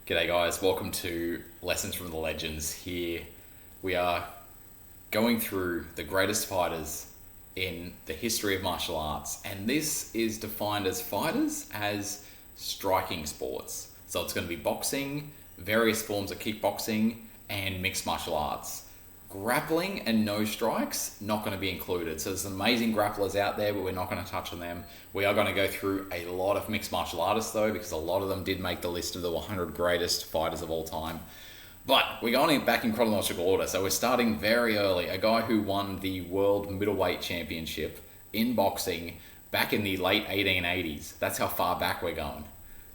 G'day guys, welcome to Lessons from the Legends. Here we are going through the greatest fighters in the history of martial arts, and this is defined as fighters as striking sports. So it's going to be boxing, various forms of kickboxing, and mixed martial arts. Grappling and no strikes not going to be included. So there's some amazing grapplers out there, but we're not going to touch on them. We are going to go through a lot of mixed martial artists though, because a lot of them did make the list of the 100 greatest fighters of all time. But we're going back in chronological order. So we're starting very early. A guy who won the world middleweight championship in boxing back in the late 1880s. That's how far back we're going.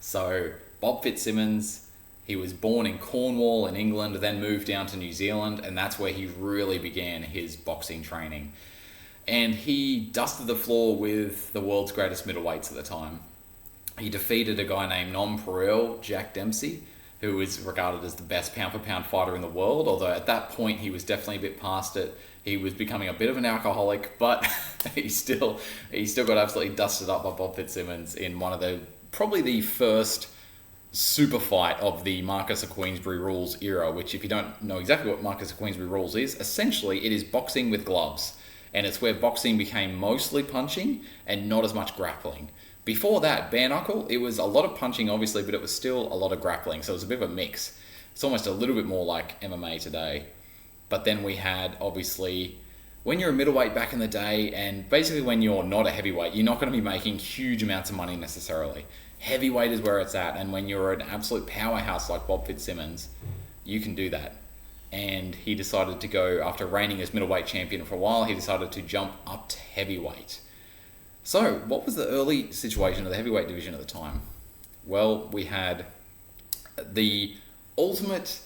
So Bob Fitzsimmons, he was born in Cornwall in England, then moved down to New Zealand, and that's where he really began his boxing training. And he dusted the floor with the world's greatest middleweights at the time. He defeated a guy named Nonpareil Jack Dempsey, who is regarded as the best pound-for-pound fighter in the world, although at that point he was definitely a bit past it. He was becoming a bit of an alcoholic, but he still got absolutely dusted up by Bob Fitzsimmons in one of probably the first super fight of the Marquess of Queensberry rules era, which, if you don't know exactly what Marquess of Queensberry rules is, essentially it is boxing with gloves. And it's where boxing became mostly punching and not as much grappling. Before that, bare knuckle, it was a lot of punching obviously, but it was still a lot of grappling. So it was a bit of a mix. It's almost a little bit more like MMA today. But then we had, obviously, when you're a middleweight back in the day, and basically when you're not a heavyweight, you're not going to be making huge amounts of money necessarily. Heavyweight is where it's at, and when you're an absolute powerhouse like Bob Fitzsimmons, you can do that. And he decided to go, after reigning as middleweight champion for a while, he decided to jump up to heavyweight. So, what was the early situation of the heavyweight division at the time? Well, we had the ultimate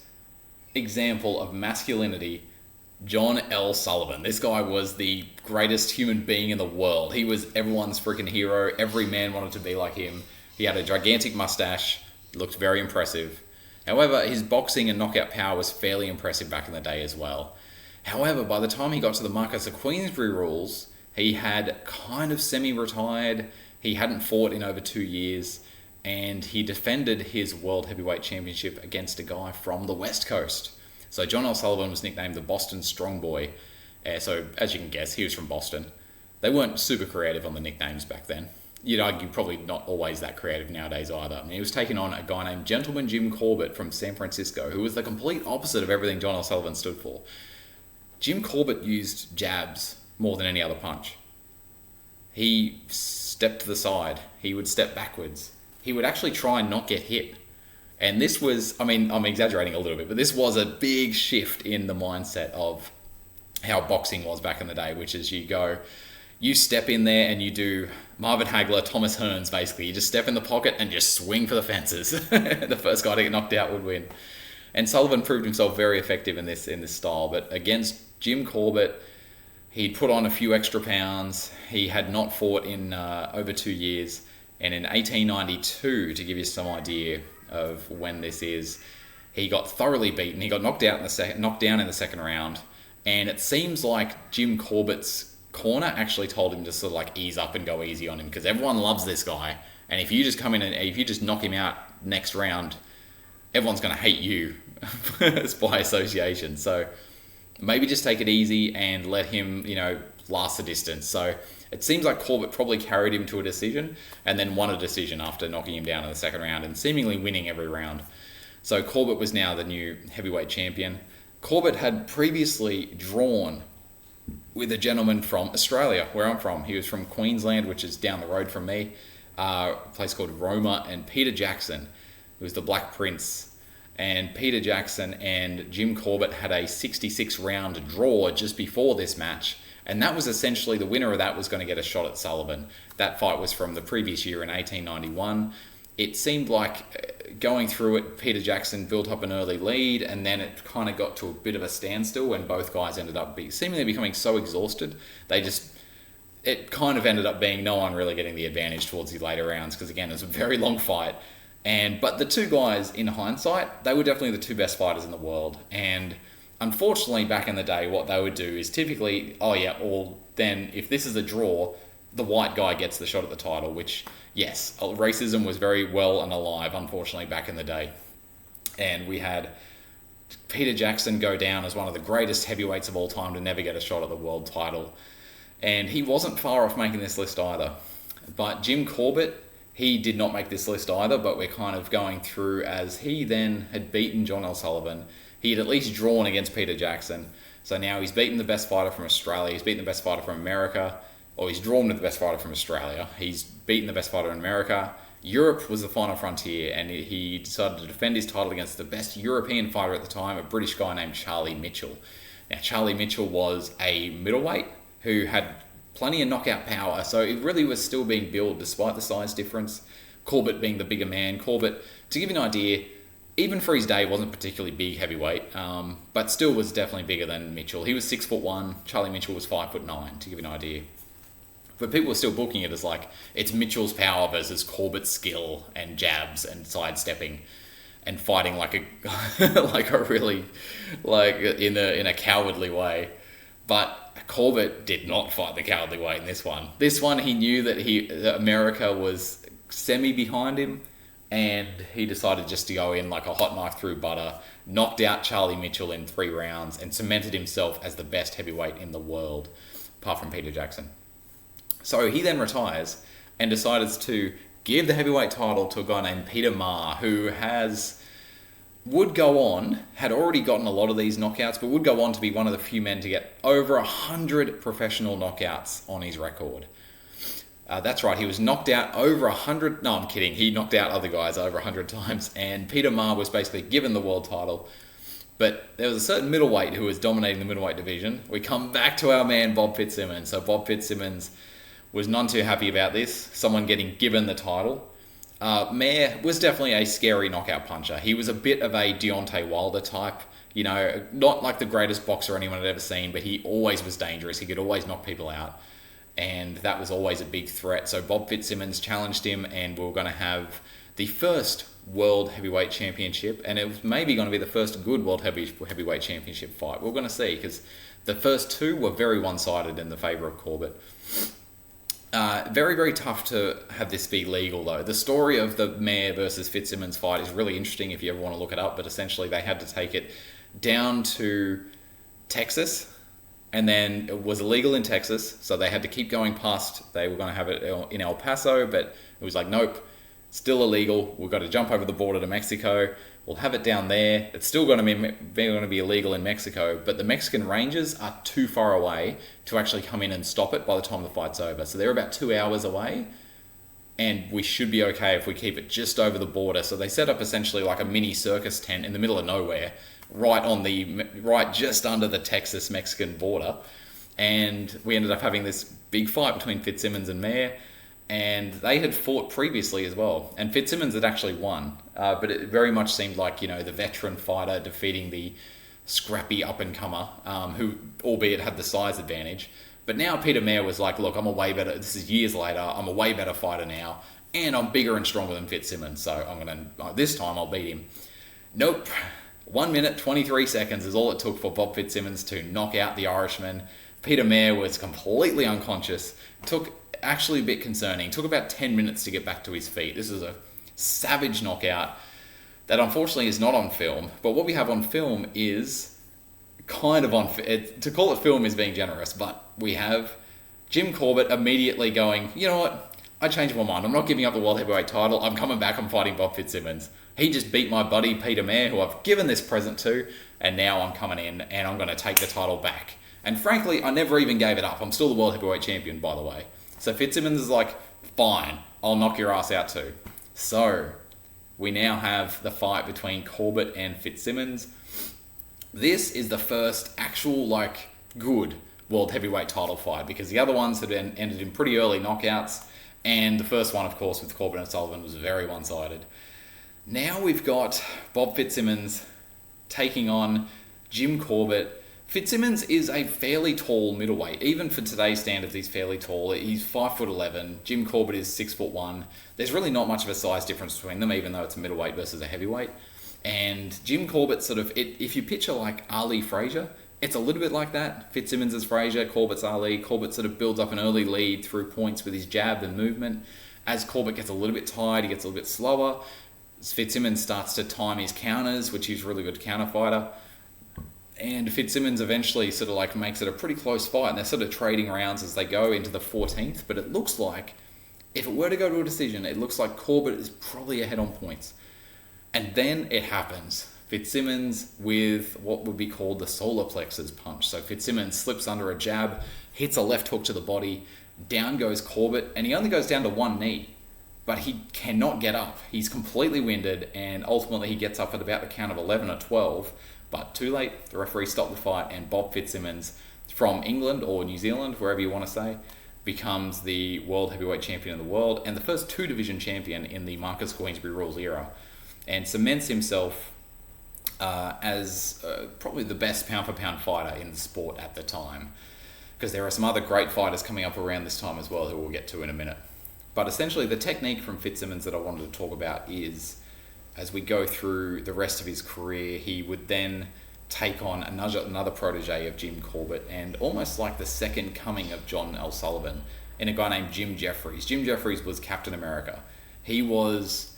example of masculinity, John L. Sullivan. This guy was the greatest human being in the world. He was everyone's freaking hero. Every man wanted to be like him. He had a gigantic mustache, looked very impressive. However, his boxing and knockout power was fairly impressive back in the day as well. However, by the time he got to the Marquess of Queensberry rules, he had kind of semi-retired. He hadn't fought in over 2 years, and he defended his World Heavyweight Championship against a guy from the West Coast. So John L. Sullivan was nicknamed the Boston Strong Boy. So as you can guess, he was from Boston. They weren't super creative on the nicknames back then. You'd argue probably not always that creative nowadays either. I mean, he was taking on a guy named Gentleman Jim Corbett from San Francisco, who was the complete opposite of everything John L. Sullivan stood for. Jim Corbett used jabs more than any other punch. He stepped to the side. He would step backwards. He would actually try and not get hit. And this was, I mean, I'm exaggerating a little bit, but this was a big shift in the mindset of how boxing was back in the day, which is you step in there and you do Marvin Hagler, Thomas Hearns, basically. You just step in the pocket and just swing for the fences. The first guy to get knocked out would win. And Sullivan proved himself very effective in this style. But against Jim Corbett, he'd put on a few extra pounds. He had not fought in over 2 years. And in 1892, to give you some idea of when this is, he got thoroughly beaten. He got knocked down in the second round. And it seems like Jim Corbett's corner actually told him to sort of like ease up and go easy on him, because everyone loves this guy, and if you just come in and if you just knock him out next round, everyone's going to hate you by association. So maybe just take it easy and let him, last the distance. So it seems like Corbett probably carried him to a decision and then won a decision after knocking him down in the second round and seemingly winning every round. So Corbett was now the new heavyweight champion. Corbett had previously drawn with a gentleman from Australia, where I'm from. He was from Queensland, which is down the road from me, a place called Roma, and Peter Jackson, who was the Black Prince. And Peter Jackson and Jim Corbett had a 66-round draw just before this match, and that was essentially, the winner of that was going to get a shot at Sullivan. That fight was from the previous year in 1891. It seemed like going through it, Peter Jackson built up an early lead, and then it kind of got to a bit of a standstill when both guys ended up seemingly becoming so exhausted. It kind of ended up being no one really getting the advantage towards the later rounds, because again, it was a very long fight. But the two guys, in hindsight, they were definitely the two best fighters in the world. And unfortunately, back in the day, what they would do is typically, then if this is a draw, the white guy gets the shot at the title, which, yes, racism was very well and alive, unfortunately, back in the day. And we had Peter Jackson go down as one of the greatest heavyweights of all time to never get a shot at the world title. And he wasn't far off making this list either. But Jim Corbett, he did not make this list either, but we're kind of going through as he then had beaten John L. Sullivan. He had at least drawn against Peter Jackson. So now he's beaten the best fighter from Australia, he's beaten the best fighter from America, or he's drawn with the best fighter from Australia, he's beaten the best fighter in America. Europe was the final frontier, and he decided to defend his title against the best European fighter at the time, a British guy named Charlie Mitchell. Now, Charlie Mitchell was a middleweight who had plenty of knockout power, so it really was still being built despite the size difference. Corbett being the bigger man. Corbett, to give you an idea, even for his day, wasn't particularly big heavyweight, but still was definitely bigger than Mitchell. He was 6'1", Charlie Mitchell was 5'9", to give you an idea. But people were still booking it as like, it's Mitchell's power versus Corbett's skill and jabs and sidestepping and fighting like a like a really like in a cowardly way. But Corbett did not fight the cowardly way in this one. This one, he knew that America was semi behind him, and he decided just to go in like a hot knife through butter, knocked out Charlie Mitchell in 3 rounds, and cemented himself as the best heavyweight in the world, apart from Peter Jackson. So he then retires and decides to give the heavyweight title to a guy named Peter Marr, who had already gotten a lot of these knockouts, but would go on to be one of the few men to get over 100 professional knockouts on his record. That's right, he was knocked out over 100... No, I'm kidding. He knocked out other guys over 100 times, and Peter Marr was basically given the world title. But there was a certain middleweight who was dominating the middleweight division. We come back to our man, Bob Fitzsimmons. So Bob Fitzsimmons was none too happy about this, someone getting given the title. Mayer was definitely a scary knockout puncher. He was a bit of a Deontay Wilder type, not like the greatest boxer anyone had ever seen, but he always was dangerous. He could always knock people out, and that was always a big threat. So Bob Fitzsimmons challenged him, and we were going to have the first World Heavyweight Championship, and it was maybe going to be the first good World Heavyweight Championship fight. We're going to see, because the first 2 were very one-sided in the favour of Corbett. Very, very tough to have this be legal, though. The story of the Mayer versus Fitzsimmons fight is really interesting if you ever want to look it up, but essentially they had to take it down to Texas, and then it was illegal in Texas, so they had to keep going past. They were going to have it in El Paso, but it was like, nope, still illegal. We've got to jump over the border to Mexico. We'll have it down there. It's still going to be illegal in Mexico, but the Mexican Rangers are too far away to actually come in and stop it by the time the fight's over. So they're about 2 hours away, and we should be okay if we keep it just over the border. So they set up essentially like a mini circus tent in the middle of nowhere, right just under the Texas-Mexican border. And we ended up having this big fight between Fitzsimmons and Mayer. And they had fought previously as well. And Fitzsimmons had actually won. But it very much seemed like, the veteran fighter defeating the scrappy up-and-comer, who, albeit, had the size advantage. But now Peter Mayer was like, look, I'm a way better... This is years later. I'm a way better fighter now. And I'm bigger and stronger than Fitzsimmons. So this time I'll beat him. Nope. 1 minute, 23 seconds is all it took for Bob Fitzsimmons to knock out the Irishman. Peter Mayer was completely unconscious. Actually a bit concerning. Took about 10 minutes to get back to his feet. This is a savage knockout that unfortunately is not on film. But what we have on film is kind of to call it film is being generous, but we have Jim Corbett immediately going, you know what? I changed my mind. I'm not giving up the World Heavyweight title. I'm coming back. I'm fighting Bob Fitzsimmons. He just beat my buddy Peter Mayer, who I've given this present to, and now I'm coming in and I'm going to take the title back. And frankly, I never even gave it up. I'm still the World Heavyweight Champion, by the way. So Fitzsimmons is like, fine, I'll knock your ass out too. So we now have the fight between Corbett and Fitzsimmons. This is the first actual, good World Heavyweight title fight, because the other ones had ended in pretty early knockouts, and the first one, of course, with Corbett and Sullivan was very one-sided. Now we've got Bob Fitzsimmons taking on Jim Corbett. Fitzsimmons is a fairly tall middleweight. Even for today's standards, he's fairly tall. He's 5'11". Jim Corbett is 6'1". There's really not much of a size difference between them, even though it's a middleweight versus a heavyweight. And Jim Corbett if you picture like Ali Frazier, it's a little bit like that. Fitzsimmons is Frazier, Corbett's Ali. Corbett sort of builds up an early lead through points with his jab and movement. As Corbett gets a little bit tired, he gets a little bit slower. Fitzsimmons starts to time his counters, which he's a really good counter fighter. And Fitzsimmons eventually sort of like makes it a pretty close fight, and they're sort of trading rounds as they go into the 14th. But it looks like, if it were to go to a decision, it looks like Corbett is probably ahead on points. And then it happens. Fitzsimmons with what would be called the solar plexus punch. So Fitzsimmons slips under a jab, hits a left hook to the body, down goes Corbett, and he only goes down to one knee. But he cannot get up. He's completely winded, and ultimately he gets up at about the count of 11 or 12. But too late, the referee stopped the fight, and Bob Fitzsimmons from England or New Zealand, wherever you want to say, becomes the world heavyweight champion of the world and the first two-division champion in the Marcus Queensberry rules era, and cements himself as probably the best pound-for-pound fighter in the sport at the time, because there are some other great fighters coming up around this time as well who we'll get to in a minute. But essentially the technique from Fitzsimmons that I wanted to talk about is, as we go through the rest of his career, he would then take on another protege of Jim Corbett, and almost like the second coming of John L. Sullivan, in a guy named Jim Jeffries. Jim Jeffries was Captain America. He was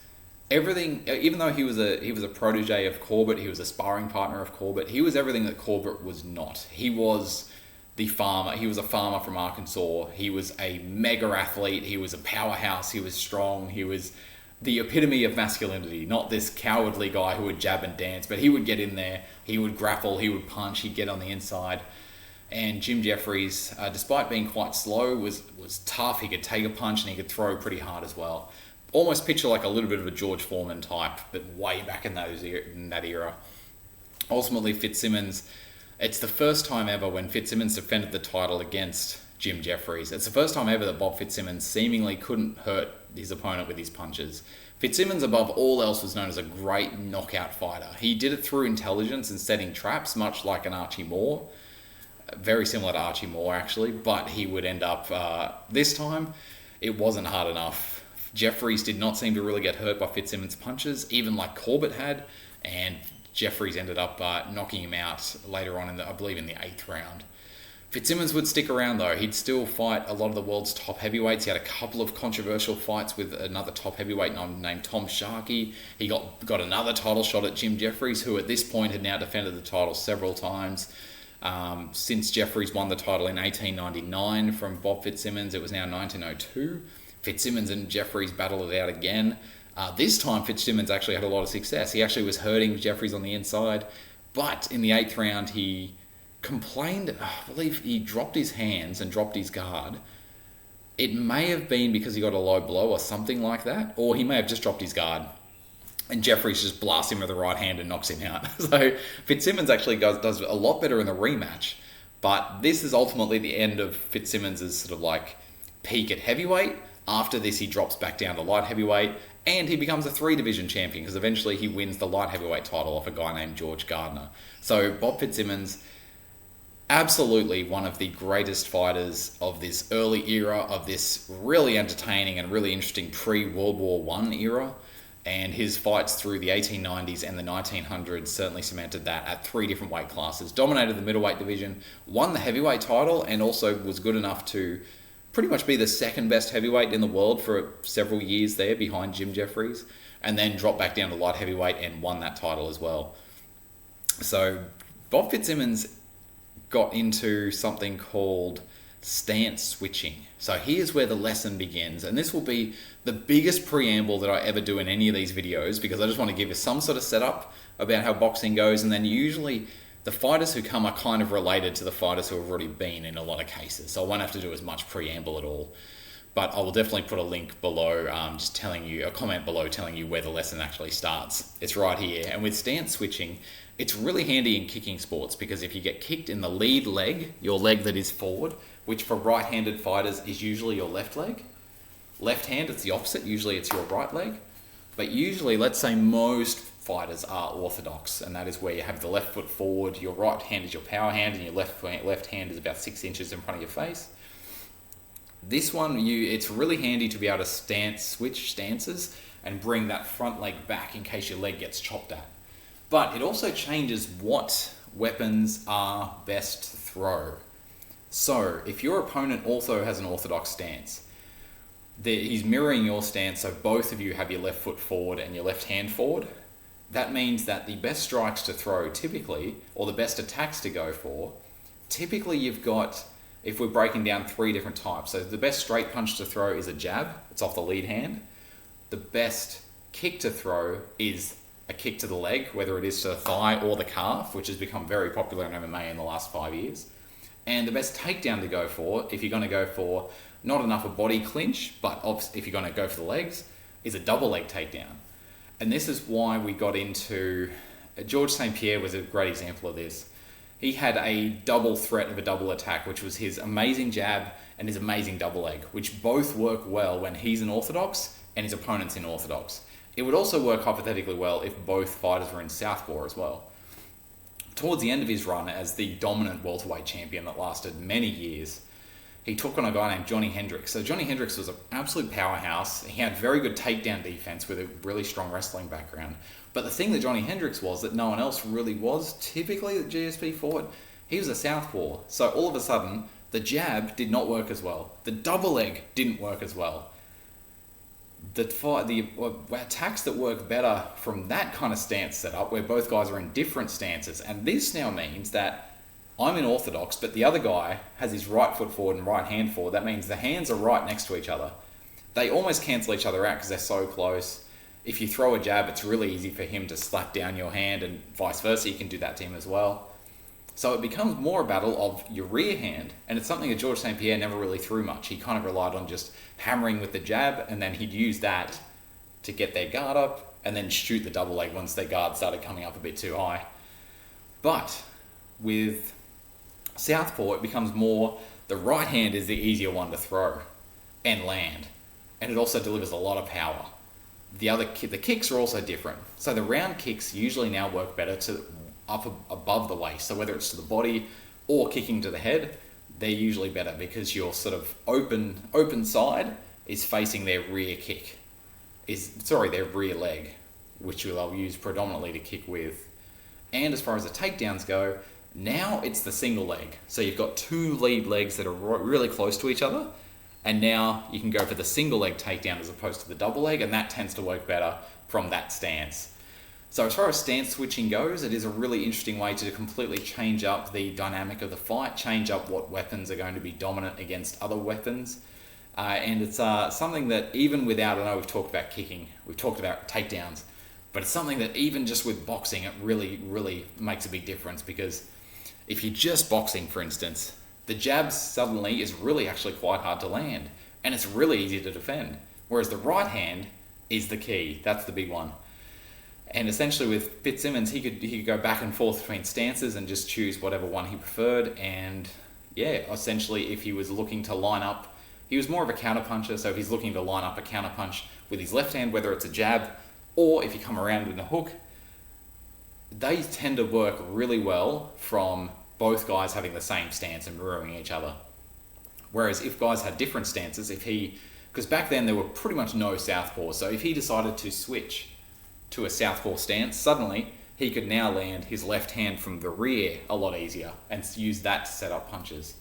everything, even though he was a protege of Corbett, he was a sparring partner of Corbett, he was everything that Corbett was not. He was the farmer. He was a farmer from Arkansas. He was a mega athlete. He was a powerhouse. He was strong. He was the epitome of masculinity, not this cowardly guy who would jab and dance, but he would get in there, he would grapple, he would punch, he'd get on the inside. And Jim Jeffries, despite being quite slow, was tough. He could take a punch and he could throw pretty hard as well. Almost picture like a little bit of a George Foreman type, but way back in that era. Ultimately, Fitzsimmons, it's the first time ever when Fitzsimmons defended the title against Jim Jeffries. It's the first time ever that Bob Fitzsimmons seemingly couldn't hurt his opponent with his punches. Fitzsimmons, above all else, was known as a great knockout fighter. He did it through intelligence and setting traps, much like an Archie Moore. Very similar to Archie Moore, actually, but he would end up, this time, it wasn't hard enough. Jeffries did not seem to really get hurt by Fitzsimmons' punches, even like Corbett had, and Jeffries ended up knocking him out later on, I believe in the 8th round. Fitzsimmons would stick around though. He'd still fight a lot of the world's top heavyweights. He had a couple of controversial fights with another top heavyweight named Tom Sharkey. He got another title shot at Jim Jeffries, who at this point had now defended the title several times. Since Jeffries won the title in 1899 from Bob Fitzsimmons, it was now 1902. Fitzsimmons and Jeffries battled it out again. This time Fitzsimmons actually had a lot of success. He actually was hurting Jeffries on the inside, but in the 8th round he complained, I believe he dropped his hands and dropped his guard. It may have been because he got a low blow or something like that, or he may have just dropped his guard and Jeffries just blasts him with the right hand and knocks him out. So Fitzsimmons actually does a lot better in the rematch, but this is ultimately the end of Fitzsimmons' sort of like peak at heavyweight. After this, he drops back down to light heavyweight, and he becomes a 3-division champion because eventually he wins the light heavyweight title off a guy named George Gardner. So Bob Fitzsimmons, absolutely one of the greatest fighters of this early era, of this really entertaining and really interesting pre-World War I era. And his fights through the 1890s and the 1900s certainly cemented that at 3 different weight classes. Dominated the middleweight division, won the heavyweight title, and also was good enough to pretty much be the second best heavyweight in the world for several years there behind Jim Jeffries, and then dropped back down to light heavyweight and won that title as well. So Bob Fitzsimmons got into something called stance switching. So here's where the lesson begins, and this will be the biggest preamble that I ever do in any of these videos, because I just want to give you some sort of setup about how boxing goes, and then usually the fighters who come are kind of related to the fighters who have already been in a lot of cases, so I won't have to do as much preamble at all. But I will definitely put a link below, just telling you, a comment below telling you where the lesson actually starts. It's right here. And with stance switching, it's really handy in kicking sports, because if you get kicked in the lead leg, your leg that is forward, which for right-handed fighters is usually your left leg. Left hand, it's the opposite. Usually it's your right leg. But usually, let's say most fighters are orthodox, and that is where you have the left foot forward, your right hand is your power hand, and your left hand is about 6 inches in front of your face. This one, it's really handy to be able to switch stances and bring that front leg back in case your leg gets chopped at. But it also changes what weapons are best to throw. So if your opponent also has an orthodox stance, he's mirroring your stance, so both of you have your left foot forward and your left hand forward. That means that the best strikes to throw typically, or the best attacks to go for, typically you've got, if we're breaking down 3 different types, so the best straight punch to throw is a jab, it's off the lead hand. The best kick to throw is a kick to the leg, whether it is to the thigh or the calf, which has become very popular in MMA in the last 5 years. And the best takedown to go for, if you're going to go for not enough a body clinch, but if you're going to go for the legs, is a double leg takedown. And this is why we got into... George St. Pierre was a great example of this. He had a double threat of a double attack, which was his amazing jab and his amazing double leg, which both work well when he's in orthodox and his opponent's in orthodox. It would also work hypothetically well if both fighters were in southpaw as well. Towards the end of his run as the dominant welterweight champion that lasted many years, he took on a guy named Johnny Hendricks. So Johnny Hendricks was an absolute powerhouse. He had very good takedown defense with a really strong wrestling background. But the thing that Johnny Hendricks was that no one else really was typically that GSP fought, he was a southpaw. So all of a sudden, the jab did not work as well. The double leg didn't work as well. The attacks that work better from that kind of stance setup, where both guys are in different stances, and this now means that I'm in orthodox, but the other guy has his right foot forward and right hand forward. That means the hands are right next to each other. They almost cancel each other out because they're so close. If you throw a jab, it's really easy for him to slap down your hand, and vice versa, you can do that to him as well. So it becomes more a battle of your rear hand, and it's something that George St. Pierre never really threw much. He kind of relied on just hammering with the jab, and then he'd use that to get their guard up, and then shoot the double leg once their guard started coming up a bit too high. But with southpaw, it becomes more the right hand is the easier one to throw and land, and it also delivers a lot of power. The kicks are also different. So the round kicks usually now work better to up above the waist. So whether it's to the body or kicking to the head, they're usually better because your sort of open side is facing their rear their rear leg, which they'll use predominantly to kick with. And as far as the takedowns go, now it's the single leg. So you've got 2 lead legs that are really close to each other, and now you can go for the single leg takedown as opposed to the double leg, and that tends to work better from that stance. So as far as stance switching goes, it is a really interesting way to completely change up the dynamic of the fight, change up what weapons are going to be dominant against other weapons. And it's something that even without, I know we've talked about kicking, we've talked about takedowns, but it's something that even just with boxing, it really, really makes a big difference, because if you're just boxing, for instance, the jab suddenly is really actually quite hard to land, and it's really easy to defend. Whereas the right hand is the key. That's the big one. And essentially with Fitzsimmons, he could go back and forth between stances and just choose whatever one he preferred. And yeah, essentially if he was looking to line up, he was more of a counterpuncher. So if he's looking to line up a counterpunch with his left hand, whether it's a jab or if you come around with a hook, they tend to work really well from both guys having the same stance and mirroring each other. Whereas if guys had different stances, because back then there were pretty much no southpaws, so if he decided to switch to a southpaw stance, suddenly he could now land his left hand from the rear a lot easier and use that to set up punches.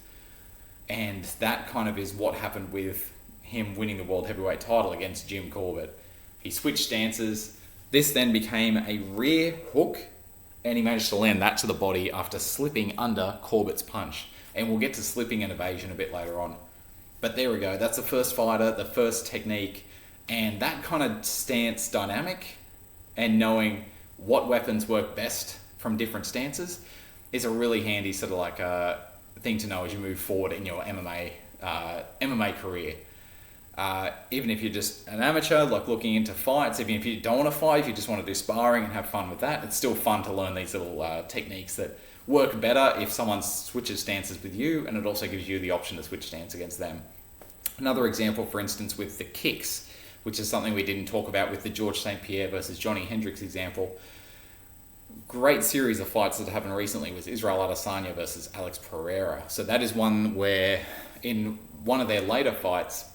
And that kind of is what happened with him winning the world heavyweight title against Jim Corbett. He switched stances. This then became a rear hook, and he managed to land that to the body after slipping under Corbett's punch. And we'll get to slipping and evasion a bit later on. But there we go. That's the first fighter, the first technique, and that kind of stance dynamic and knowing what weapons work best from different stances is a really handy sort of like thing to know as you move forward in your MMA career. Even if you're just an amateur, like looking into fights, even if you don't want to fight, if you just want to do sparring and have fun with that, it's still fun to learn these little techniques that work better if someone switches stances with you, and it also gives you the option to switch stance against them. Another example, for instance, with the kicks, which is something we didn't talk about with the George St. Pierre versus Johnny Hendricks example. Great series of fights that happened recently was Israel Adesanya versus Alex Pereira. So that is one where in one of their later fights,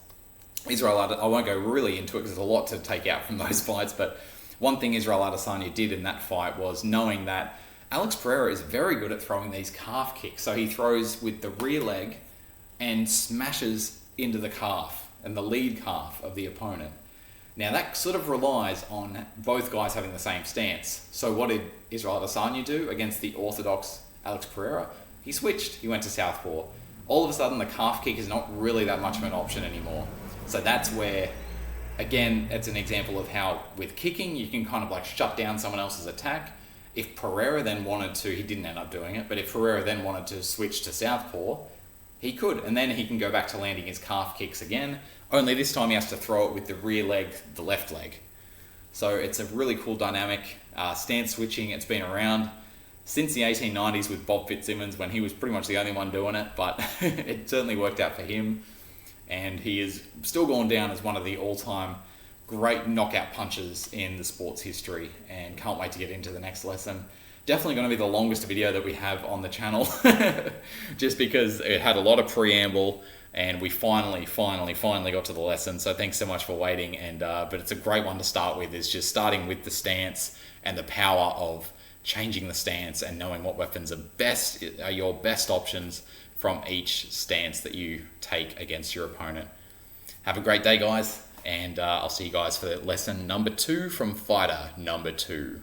I won't go really into it because there's a lot to take out from those fights, but one thing Israel Adesanya did in that fight was knowing that Alex Pereira is very good at throwing these calf kicks. So he throws with the rear leg and smashes into the calf. and the lead calf of the opponent. Now that sort of relies on both guys having the same stance. So what did Israel Adesanya do against the orthodox Alex Pereira? He switched. He went to southpaw. All of a sudden, the calf kick is not really that much of an option anymore. So that's where, again, it's an example of how with kicking, you can kind of like shut down someone else's attack. If Pereira then wanted to, he didn't end up doing it, but if Pereira then wanted to switch to southpaw, he could. And then he can go back to landing his calf kicks again. Only this time he has to throw it with the rear leg, the left leg. So it's a really cool dynamic. Stance switching, it's been around since the 1890s with Bob Fitzsimmons, when he was pretty much the only one doing it, but it certainly worked out for him. And he is still gone down as one of the all-time great knockout punches in the sport's history, and can't wait to get into the next lesson. Definitely going to be the longest video that we have on the channel, just because it had a lot of preamble, and we finally got to the lesson. So thanks so much for waiting. And but it's a great one to start with, is just starting with the stance and the power of changing the stance and knowing what weapons are your best options from each stance that you take against your opponent. Have a great day, guys, and I'll see you guys for lesson number 2 from fighter number 2.